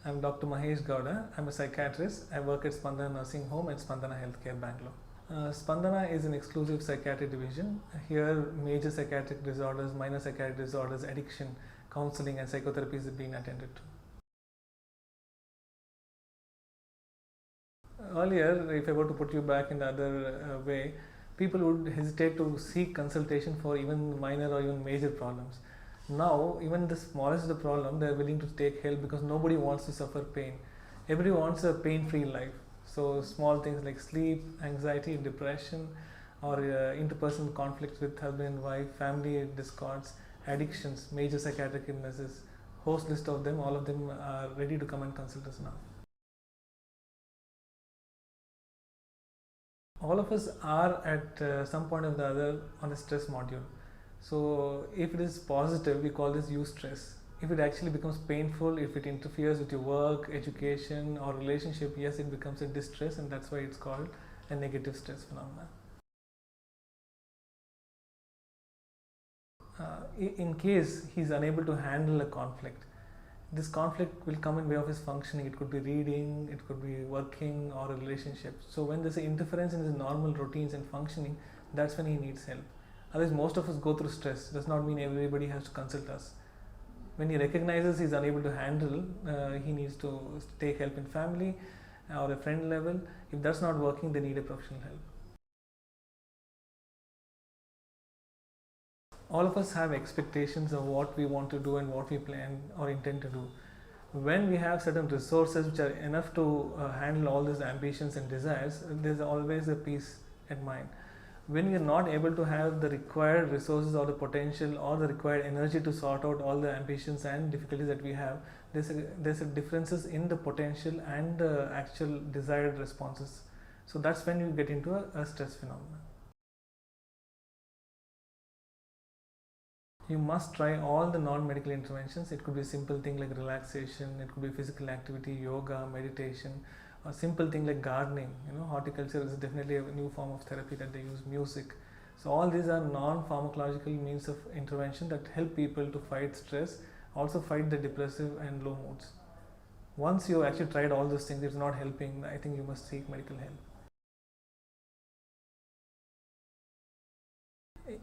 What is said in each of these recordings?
I'm Dr. Mahesh Gowda. I'm a psychiatrist. I work at Spandana Nursing Home and Spandana Healthcare, Bangalore. Spandana is an exclusive psychiatric division. Here, major psychiatric disorders, minor psychiatric disorders, addiction, counseling, and psychotherapy is being attended to. Earlier, if I were to put you back in the other way, people would hesitate to seek consultation for even minor or even major problems. Now, even the smallest of the problem, they are willing to take help because nobody wants to suffer pain. Everybody wants a pain-free life. So, small things like sleep, anxiety, depression, or interpersonal conflicts with husband and wife, family discords, addictions, major psychiatric illnesses, host list of them, all of them are ready to come and consult us now. All of us are at some point or the other on a stress module. So if it is positive, we call this eustress. If it actually becomes painful, if it interferes with your work, education, or relationship, yes, it becomes a distress, and that's why it's called a negative stress phenomenon. In case he's unable to handle a conflict, this conflict will come in way of his functioning. It could be reading, it could be working, or a relationship. So when there's an interference in his normal routines and functioning, that's when he needs help. Otherwise, most of us go through stress. Does not mean everybody has to consult us. When he recognizes he's unable to handle, he needs to take help in family or a friend level. If that's not working, they need a professional help. All of us have expectations of what we want to do and what we plan or intend to do. When we have certain resources which are enough to handle all these ambitions and desires, there's always a peace at mind. When we are not able to have the required resources or the potential or the required energy to sort out all the ambitions and difficulties that we have, there's a differences in the potential and the actual desired responses. So that's when you get into a stress phenomenon. You must try all the non-medical interventions. It could be a simple thing like relaxation, it could be physical activity, yoga, meditation, or simple thing like gardening. Horticulture is definitely a new form of therapy that they use, music. So all these are non-pharmacological means of intervention that help people to fight stress, also fight the depressive and low moods. Once you actually tried all those things, it's not helping, I think you must seek medical help.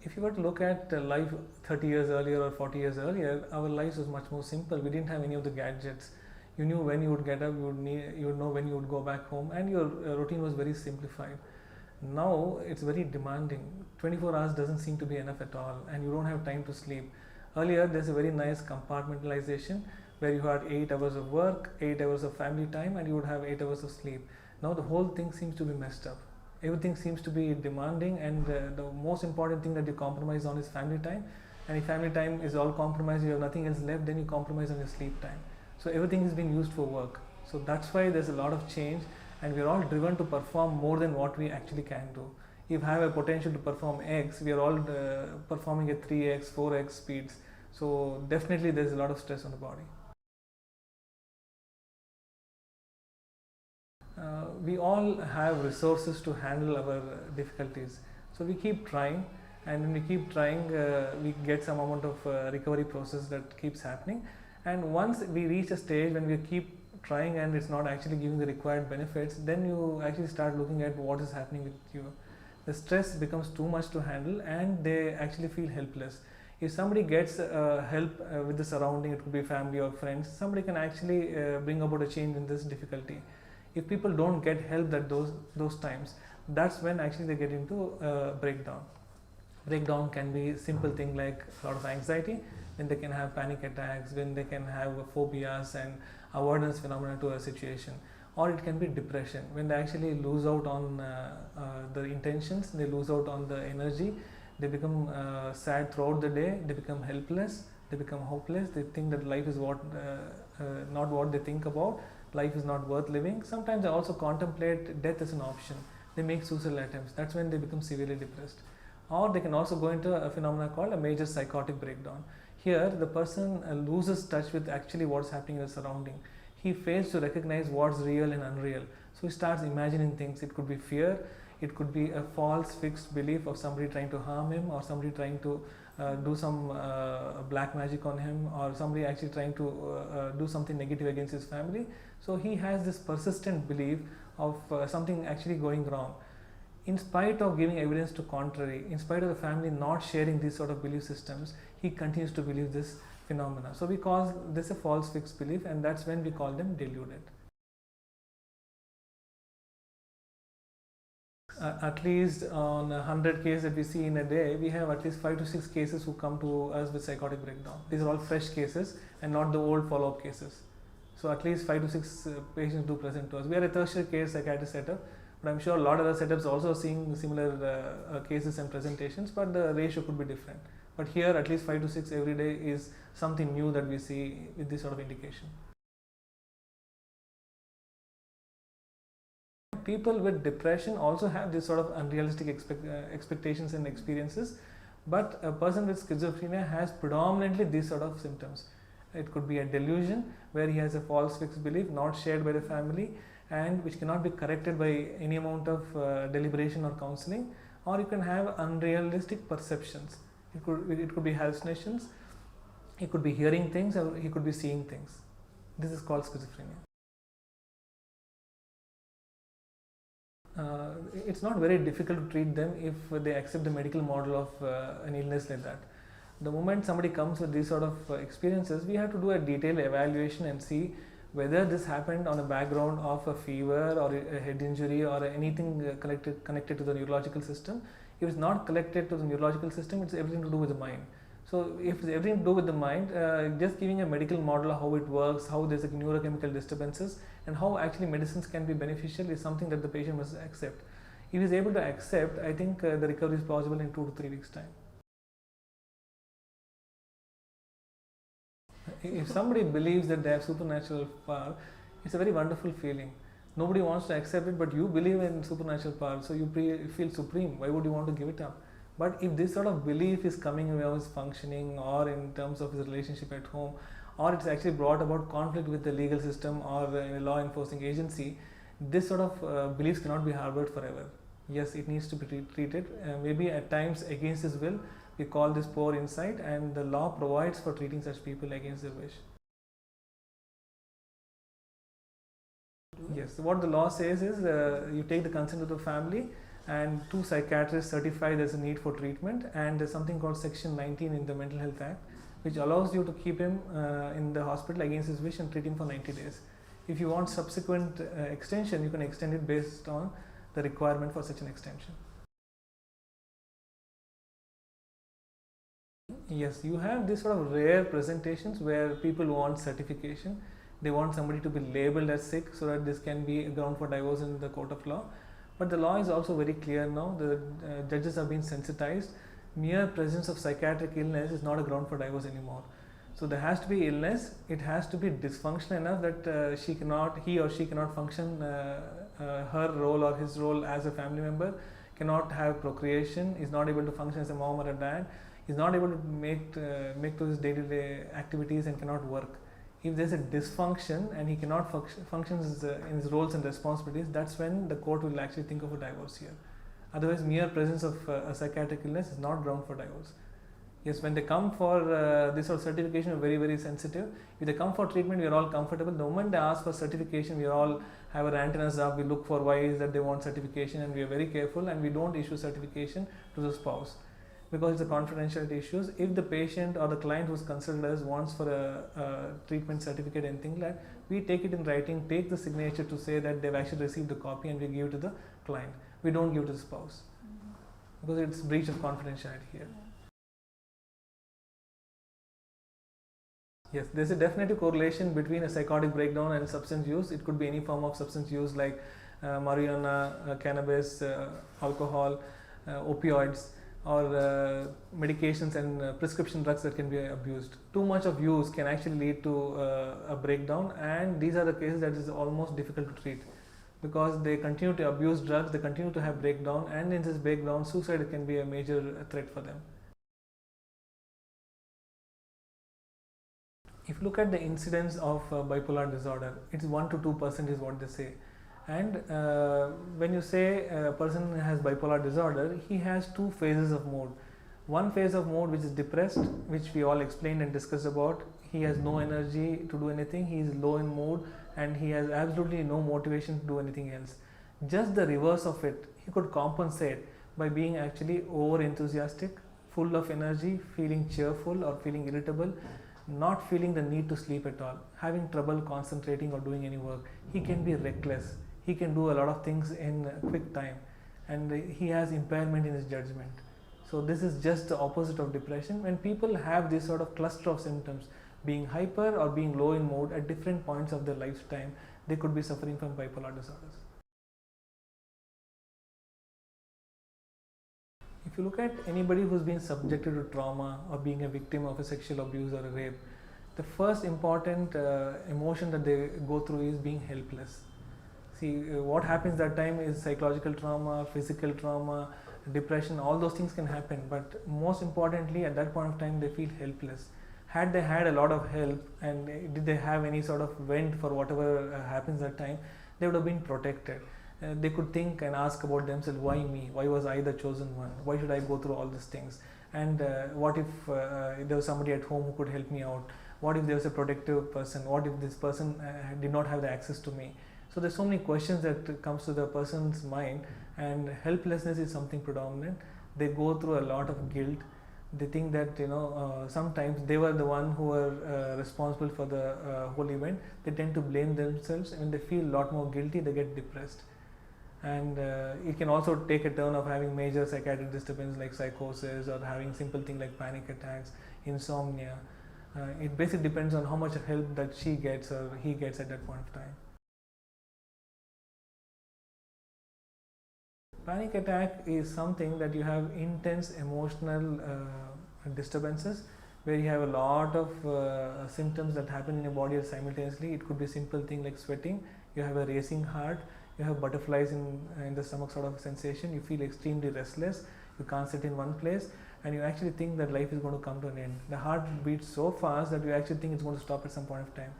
If you were to look at life 30 years earlier or 40 years earlier, our lives was much more simple. We didn't have any of the gadgets. You knew when you would get up, you would know when you would go back home, and your routine was very simplified. Now it's very demanding. 24 hours doesn't seem to be enough at all, and you don't have time to sleep. Earlier, there's a very nice compartmentalization where you had 8 hours of work, 8 hours of family time, and you would have 8 hours of sleep. Now the whole thing seems to be messed up. Everything seems to be demanding, and the most important thing that you compromise on is family time. And if family time is all compromised, you have nothing else left, then you compromise on your sleep time. So everything is being used for work. So that's why there's a lot of change, and we're all driven to perform more than what we actually can do. If I have a potential to perform X, we are all performing at 3x, 4x speeds. So definitely there's a lot of stress on the body. We all have resources to handle our difficulties. So we keep trying, and when we keep trying, we get some amount of recovery process that keeps happening. And once we reach a stage when we keep trying and it's not actually giving the required benefits, then you actually start looking at what is happening with you. The stress becomes too much to handle, and they actually feel helpless. If somebody gets help with the surrounding, it could be family or friends, somebody can actually bring about a change in this difficulty. If people don't get help at those times, that's when actually they get into breakdown. Breakdown can be a simple thing like a lot of anxiety, when they can have panic attacks, when they can have phobias and avoidance phenomena to a situation. Or it can be depression, when they actually lose out on the intentions, they lose out on the energy, they become sad throughout the day, they become helpless, they become hopeless, they think that life is not what they think about, life is not worth living. Sometimes they also contemplate death as an option, they make suicidal attempts. That's when they become severely depressed. Or they can also go into a phenomena called a major psychotic breakdown. Here the person loses touch with actually what's happening in the surrounding. He fails to recognize what's real and unreal, so he starts imagining things. It could be fear, It could be a false fixed belief of somebody trying to harm him, or somebody trying to do some black magic on him, or somebody actually trying to do something negative against his family. So he has this persistent belief of something actually going wrong. In spite of giving evidence to contrary, in spite of the family not sharing these sort of belief systems, he continues to believe this phenomena. So we call this a false fixed belief, and that's when we call them deluded. At least on 100 cases that we see in a day, we have at least 5 to 6 cases who come to us with psychotic breakdown. These are all fresh cases and not the old follow-up cases. So at least 5 to 6 patients do present to us. We are a tertiary care psychiatrist setup, but I'm sure a lot of other setups also seeing similar cases and presentations, but the ratio could be different. But here at least 5 to 6 every day is something new that we see with this sort of indication. People with depression also have this sort of unrealistic expectations and experiences, but a person with schizophrenia has predominantly these sort of symptoms. It could be a delusion where he has a false fixed belief not shared by the family, and which cannot be corrected by any amount of deliberation or counseling, or you can have unrealistic perceptions. It could be hallucinations, he could be hearing things, or he could be seeing things. This is called schizophrenia. It's not very difficult to treat them if they accept the medical model of an illness like that. The moment somebody comes with these sort of experiences, we have to do a detailed evaluation and see whether this happened on a background of a fever or a head injury or anything connected to the neurological system. If it's not connected to the neurological system, it's everything to do with the mind. So if it's everything to do with the mind, just giving a medical model of how it works, how there's a neurochemical disturbances, and how actually medicines can be beneficial is something that the patient must accept. If he's able to accept, I think the recovery is possible in 2 to 3 weeks time. If somebody believes that they have supernatural power, it's a very wonderful feeling. Nobody wants to accept it, but you believe in supernatural power, so you feel supreme. Why would you want to give it up? But if this sort of belief is coming when he's functioning, or in terms of his relationship at home, or it's actually brought about conflict with the legal system or a law enforcing agency, this sort of beliefs cannot be harbored forever. Yes, it needs to be treated, maybe at times against his will. We call this poor insight, and the law provides for treating such people against their wish. Yes, so what the law says is you take the consent of the family, and 2 psychiatrists certify there's a need for treatment, and there's something called Section 19 in the Mental Health Act, which allows you to keep him in the hospital against his wish and treat him for 90 days. If you want subsequent extension, you can extend it based on the requirement for such an extension. Yes, you have this sort of rare presentations where people want certification. They want somebody to be labeled as sick so that this can be a ground for divorce in the court of law. But the law is also very clear now. The judges have been sensitized. Mere presence of psychiatric illness is not a ground for divorce anymore. So there has to be illness. It has to be dysfunctional enough that he or she cannot function her role or his role as a family member, cannot have procreation, is not able to function as a mom or a dad, is not able to make those day-to-day activities, and cannot work. If there's a dysfunction and he cannot function in his roles and responsibilities, that's when the court will actually think of a divorce here. Otherwise, mere presence of a psychiatric illness is not ground for divorce. Yes, when they come for this sort of certification, we're very, very sensitive. If they come for treatment, we are all comfortable. The moment they ask for certification, we all have our antennas up. We look for why is that they want certification, and we are very careful, and we don't issue certification to the spouse, because it's a confidentiality issues. If the patient or the client who's considered us wants for a treatment certificate, anything like that, we take it in writing, take the signature to say that they've actually received the copy, and we give it to the client. We don't give it to the spouse, because it's breach of confidentiality here. Yes, there's a definite correlation between a psychotic breakdown and substance use. It could be any form of substance use like marijuana, cannabis, alcohol, opioids, or medications and prescription drugs that can be abused. Too much of use can actually lead to a breakdown, and these are the cases that is almost difficult to treat, because they continue to abuse drugs, they continue to have breakdown, and in this breakdown, suicide can be a major threat for them. If you look at the incidence of bipolar disorder, it's 1 to 2% is what they say. And when you say a person has bipolar disorder, he has two phases of mood. One phase of mood which is depressed, which we all explained and discussed about. He has no energy to do anything, he is low in mood, and he has absolutely no motivation to do anything else. Just the reverse of it, he could compensate by being actually over enthusiastic, full of energy, feeling cheerful or feeling irritable, not feeling the need to sleep at all, having trouble concentrating or doing any work. He can be reckless, he can do a lot of things in a quick time, and he has impairment in his judgment. So this is just the opposite of depression. When people have this sort of cluster of symptoms, being hyper or being low in mood at different points of their lifetime, they could be suffering from bipolar disorders. If you look at anybody who's been subjected to trauma or being a victim of a sexual abuse or a rape, the first important emotion that they go through is being helpless. See, what happens that time is psychological trauma, physical trauma, depression, all those things can happen, but most importantly at that point of time they feel helpless. Had they had a lot of help and did they have any sort of vent for whatever happens that time, they would have been protected. They could think and ask about themselves, why me, why was I the chosen one, why should I go through all these things, and what if there was somebody at home who could help me out, what if there was a protective person, what if this person did not have the access to me. So there's so many questions that comes to the person's mind, and helplessness is something predominant. They go through a lot of guilt. They think that sometimes they were the one who were responsible for the whole event. They tend to blame themselves, and when they feel a lot more guilty, they get depressed. And it can also take a turn of having major psychiatric disturbance like psychosis, or having simple things like panic attacks, insomnia. It basically depends on how much help that she gets or he gets at that point of time. Panic attack is something that you have intense emotional disturbances, where you have a lot of symptoms that happen in your body simultaneously. It could be simple thing like sweating, you have a racing heart, you have butterflies in the stomach sort of sensation, you feel extremely restless, you can't sit in one place, and you actually think that life is going to come to an end. The heart beats so fast that you actually think it's going to stop at some point of time.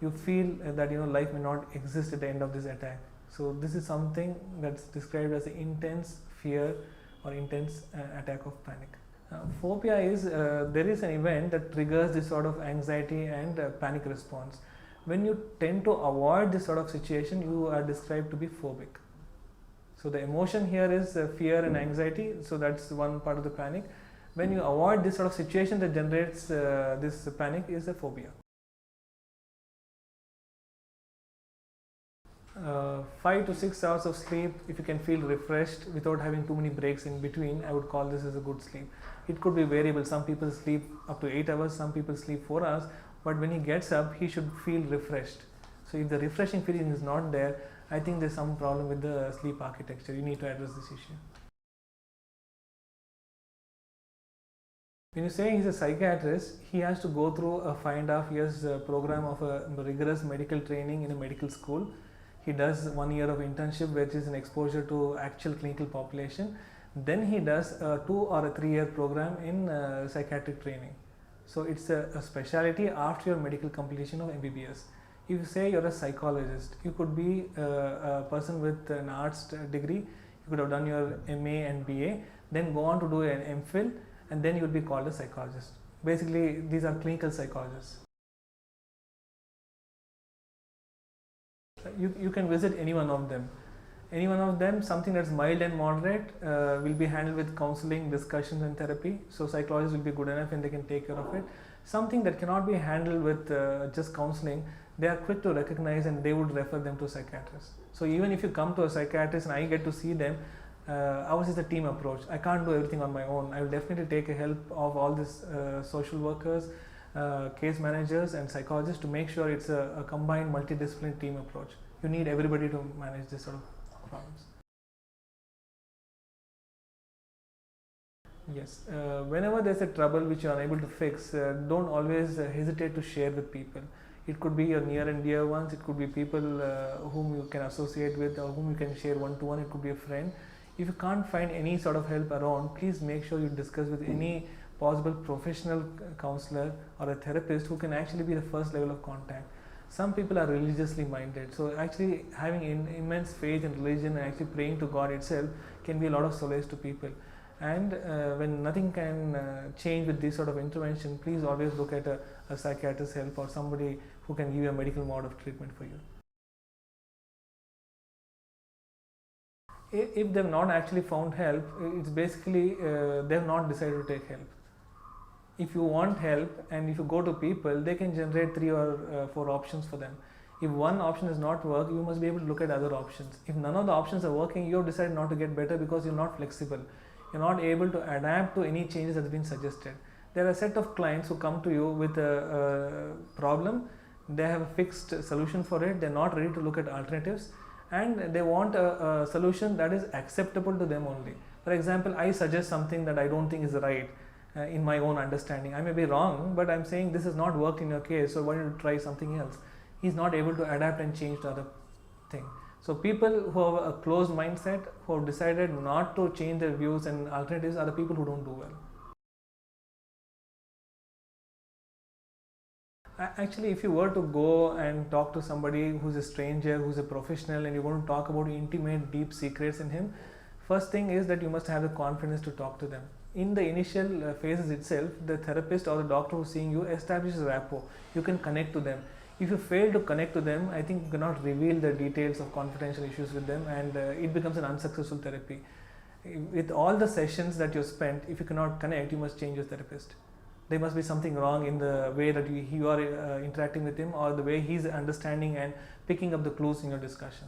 You feel that life may not exist at the end of this attack. So this is something that's described as an intense fear or intense attack of panic. Phobia is there is an event that triggers this sort of anxiety and panic response. When you tend to avoid this sort of situation, you are described to be phobic. So the emotion here is fear and anxiety, so that's one part of the panic. When you avoid this sort of situation that generates this panic is a phobia. 5 to 6 hours of sleep, if you can feel refreshed without having too many breaks in between, I would call this as a good sleep. It could be variable. Some people sleep up to 8 hours, some people sleep 4 hours, but when he gets up, he should feel refreshed. So if the refreshing feeling is not there, I think there's some problem with the sleep architecture. You need to address this issue. When you say he's a psychiatrist, he has to go through a 5.5 years program of a rigorous medical training in a medical school. He does 1 year of internship, which is an exposure to actual clinical population. Then he does a 2 or a 3 year program in psychiatric training. So it's a specialty after your medical completion of MBBS. If you say you're a psychologist, you could be a person with an arts degree, you could have done your MA and BA, then go on to do an MPhil, and then you would be called a psychologist. Basically, these are clinical psychologists. You can visit any one of them. Any one of them, something that's mild and moderate will be handled with counseling, discussions and therapy. So psychologists will be good enough and they can take care of it. Something that cannot be handled with just counseling, they are quick to recognize and they would refer them to a psychiatrist. So even if you come to a psychiatrist and I get to see them, ours is a team approach. I can't do everything on my own. I will definitely take a help of all these social workers, case managers and psychologists to make sure it's a combined multidisciplinary team approach. You need everybody to manage this sort of problems. Yes, whenever there's a trouble which you are unable to fix, don't always hesitate to share with people. It could be your near and dear ones, it could be people whom you can associate with or whom you can share one-to-one, it could be a friend. If you can't find any sort of help around, please make sure you discuss with any possible professional counselor or a therapist who can actually be the first level of contact. Some people are religiously minded, so actually having immense faith in religion and actually praying to God itself can be a lot of solace to people. And when nothing can change with this sort of intervention, please always look at a psychiatrist's help or somebody who can give you a medical mode of treatment for you. If they have not actually found help, it's basically they have not decided to take help. If you want help and if you go to people, they can generate 3 or 4 options for them. If one option does not work, you must be able to look at other options. If none of the options are working, you have decided not to get better because you're not flexible. You're not able to adapt to any changes that have been suggested. There are a set of clients who come to you with a problem. They have a fixed solution for it. They're not ready to look at alternatives, and they want a solution that is acceptable to them only. For example, I suggest something that I don't think is right in my own understanding. I may be wrong, but I'm saying this has not worked in your case, so why don't you try something else? He's not able to adapt and change the other thing. So people who have a closed mindset, who have decided not to change their views and alternatives, are the people who don't do well. Actually, if you were to go and talk to somebody who's a stranger, who's a professional, and you want to talk about intimate, deep secrets in him, first thing is that you must have the confidence to talk to them. In the initial phases itself, the therapist or the doctor who's seeing you establishes rapport. You can connect to them. If you fail to connect to them, I think you cannot reveal the details of confidential issues with them, and it becomes an unsuccessful therapy. With all the sessions that you spent, if you cannot connect, you must change your therapist. There must be something wrong in the way that you are interacting with him, or the way he's understanding and picking up the clues in your discussion.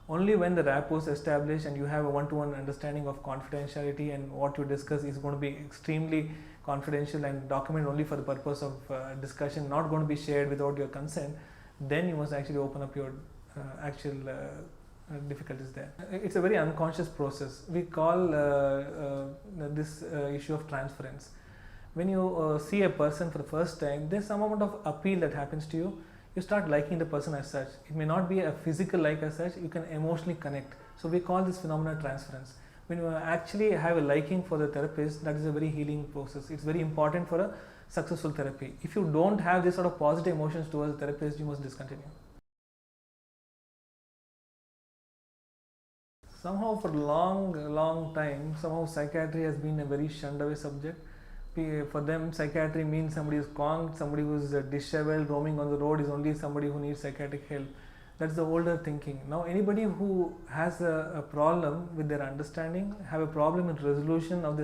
Only when the rapport is established and you have a one-to-one understanding of confidentiality and what you discuss is going to be extremely confidential and documented only for the purpose of discussion, not going to be shared without your consent, then you must actually open up your actual difficulties there. It's a very unconscious process. We call this issue of transference. When you see a person for the first time, there's some amount of appeal that happens to you. You start liking the person as such. It may not be a physical like as such, you can emotionally connect. So we call this phenomena transference. When you actually have a liking for the therapist, that is a very healing process. It's very important for a successful therapy. If you don't have this sort of positive emotions towards the therapist, you must discontinue. Somehow for a long time, somehow psychiatry has been a very shunned away subject. For them, psychiatry means somebody who's conked, somebody who's disheveled, roaming on the road is only somebody who needs psychiatric help. That's the older thinking. Now anybody who has a problem with their understanding, have a problem in resolution of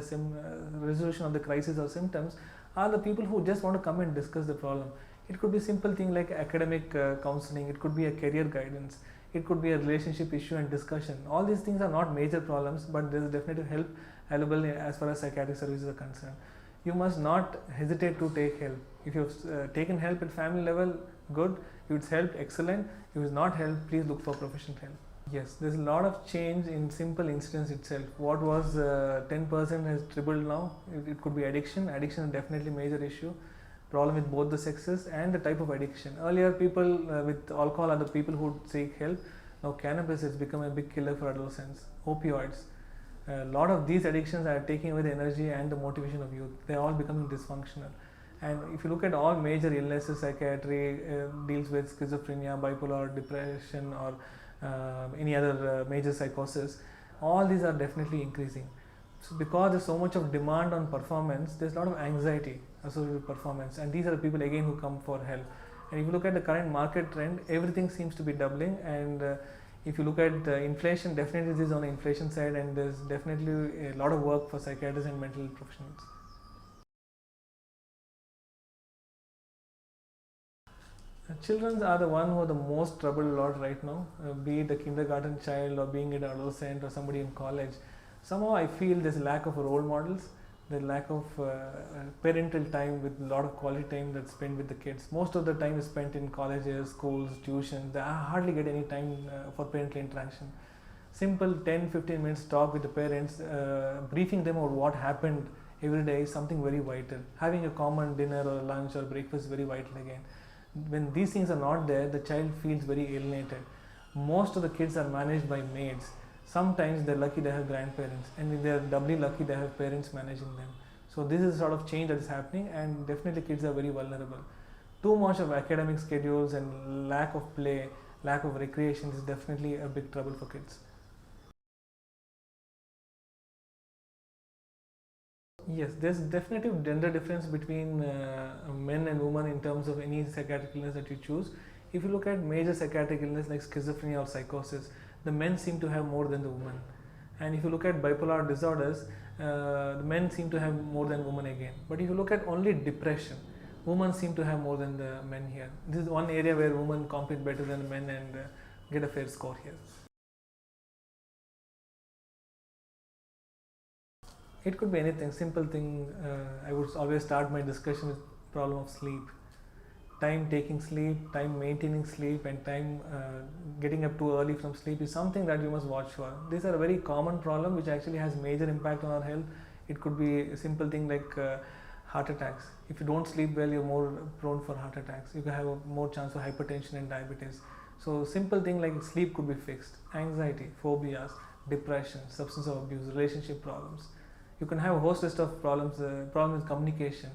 the crisis or symptoms, are the people who just want to come and discuss the problem. It could be simple thing like academic counseling, it could be a career guidance, it could be a relationship issue and discussion. All these things are not major problems, but there is definitely help available as far as psychiatric services are concerned. You must not hesitate to take help. If you've taken help at family level, good. If it's helped, excellent. If it's not helped, please look for professional help. Yes, there's a lot of change in simple incidents itself. What was 10% has tripled now. It could be addiction. Addiction is definitely a major issue. Problem with both the sexes and the type of addiction. Earlier, people with alcohol are the people who seek help. Now, cannabis has become a big killer for adolescents. Opioids. A lot of these addictions are taking away the energy and the motivation of youth. They are all becoming dysfunctional. And if you look at all major illnesses, psychiatry deals with schizophrenia, bipolar, depression, or any other major psychosis. All these are definitely increasing. So because there's so much of demand on performance, there's a lot of anxiety associated with performance, and these are the people again who come for help. And if you look at the current market trend, everything seems to be doubling, and if you look at inflation, definitely this is on the inflation side, and there's definitely a lot of work for psychiatrists and mental health professionals. Children are the one who are the most troubled lot right now, be it a kindergarten child or being an adolescent or somebody in college. Somehow I feel there's a lack of role models, the lack of parental time with a lot of quality time that's spent with the kids. Most of the time is spent in colleges, schools, tuitions. They hardly get any time for parental interaction. Simple 10-15 minutes talk with the parents, briefing them about what happened every day is something very vital. Having a common dinner or lunch or breakfast is very vital again. When these things are not there, the child feels very alienated. Most of the kids are managed by maids. Sometimes they're lucky they have grandparents, and if they're doubly lucky they have parents managing them. So this is the sort of change that is happening, and definitely kids are very vulnerable. Too much of academic schedules and lack of play, lack of recreation is definitely a big trouble for kids. Yes, there's definitive gender difference between men and women in terms of any psychiatric illness that you choose. If you look at major psychiatric illness like schizophrenia or psychosis, the men seem to have more than the women. And if you look at bipolar disorders, the men seem to have more than women again. But if you look at only depression, women seem to have more than the men here. This is one area where women compete better than the men and get a fair score here. It could be anything, simple thing. I would always start my discussion with problem of sleep. Time taking sleep, time maintaining sleep, and time getting up too early from sleep is something that you must watch for. These are a very common problem which actually has major impact on our health. It could be a simple thing like heart attacks. If you don't sleep well, you're more prone for heart attacks. You can have a more chance for hypertension and diabetes. So simple thing like sleep could be fixed. Anxiety, phobias, depression, substance abuse, relationship problems. You can have a host list of problems. Problem with communication.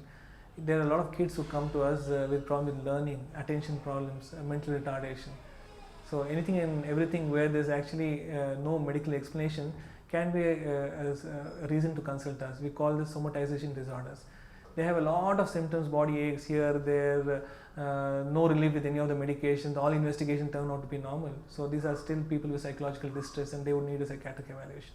There are a lot of kids who come to us with problem with learning, attention problems, mental retardation. So anything and everything where there's actually no medical explanation can be a reason to consult us. We call this somatization disorders. They have a lot of symptoms, body aches here, there, no relief with any of the medications. All investigation turn out to be normal. So these are still people with psychological distress and they would need a psychiatric evaluation.